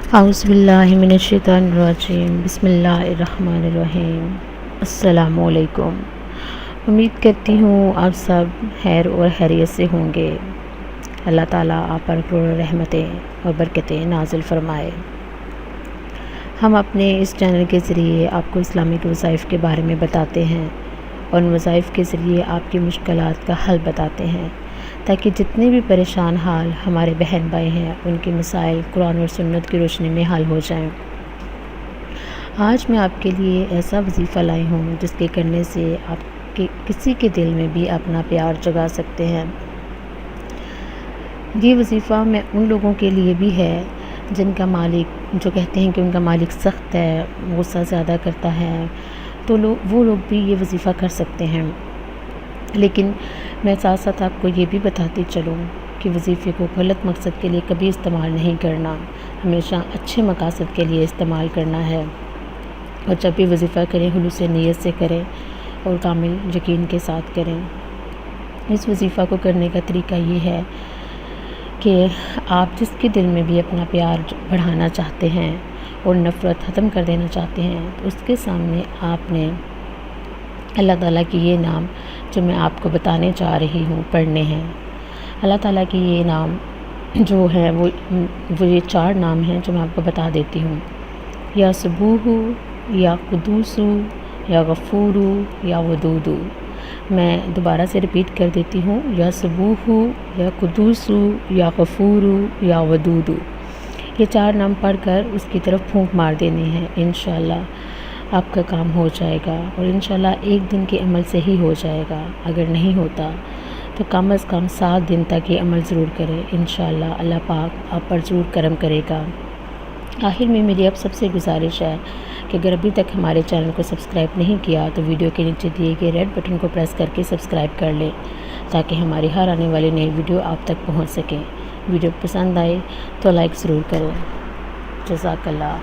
اعوذ باللہ من الشیطان الرجیم، بسم اللہ الرحمن الرحیم۔ السلام علیکم۔ امید کرتی ہوں آپ سب خیر اور خیریت سے ہوں گے۔ اللہ تعالیٰ آپ پر کروڑوں رحمتیں اور برکتیں نازل فرمائے۔ ہم اپنے اس چینل کے ذریعے آپ کو اسلامک وظائف کے بارے میں بتاتے ہیں اور ان وظائف کے ذریعے آپ کی مشکلات کا حل بتاتے ہیں، تاکہ جتنے بھی پریشان حال ہمارے بہن بھائی ہیں ان کے مسائل قرآن اور سنت کی روشنی میں حل ہو جائیں۔ آج میں آپ کے لیے ایسا وظیفہ لائی ہوں جس کے کرنے سے آپ کے کسی کے دل میں بھی اپنا پیار جگا سکتے ہیں۔ یہ وظیفہ میں ان لوگوں کے لیے بھی ہے جن کا مالک، جو کہتے ہیں کہ ان کا مالک سخت ہے، غصہ زیادہ کرتا ہے، تو وہ لوگ بھی یہ وظیفہ کر سکتے ہیں۔ لیکن میں ساتھ ساتھ آپ کو یہ بھی بتاتی چلوں کہ وظیفے کو غلط مقصد کے لیے کبھی استعمال نہیں کرنا، ہمیشہ اچھے مقاصد کے لیے استعمال کرنا ہے۔ اور جب بھی وظیفہ کریں خلوص نیت سے کریں اور کامل یقین کے ساتھ کریں۔ اس وظیفہ کو کرنے کا طریقہ یہ ہے کہ آپ جس کے دل میں بھی اپنا پیار بڑھانا چاہتے ہیں اور نفرت ختم کر دینا چاہتے ہیں، تو اس کے سامنے آپ نے اللہ تعالیٰ کی یہ نام جو میں آپ کو بتانے چاہ رہی ہوں پڑھنے ہیں۔ اللہ تعالیٰ کی یہ نام جو ہے وہ یہ 4 نام ہیں جو میں آپ کو بتا دیتی ہوں۔ یا سبوح، یا قدوس، یا غفور، یا ودود۔ میں دوبارہ سے رپیٹ کر دیتی ہوں، یا سبوح، یا قدوس، یا غفور، یا ودود۔ یہ 4 نام پڑھ کر اس کی طرف پھونک مار دینے ہیں، انشاءاللہ آپ کا کام ہو جائے گا، اور انشاءاللہ 1 دن کے عمل سے ہی ہو جائے گا۔ اگر نہیں ہوتا تو کم از کم 7 دن تک یہ عمل ضرور کریں، انشاءاللہ اللہ پاک آپ پر ضرور کرم کرے گا۔ آخر میں میری آپ سب سے گزارش ہے کہ اگر ابھی تک ہمارے چینل کو سبسکرائب نہیں کیا تو ویڈیو کے نیچے دیے گئے ریڈ بٹن کو پریس کر کے سبسکرائب کر لیں، تاکہ ہماری ہر آنے والی نئی ویڈیو آپ تک پہنچ سکیں۔ ویڈیو پسند آئے تو لائک ضرور کریں۔ جزاک اللہ۔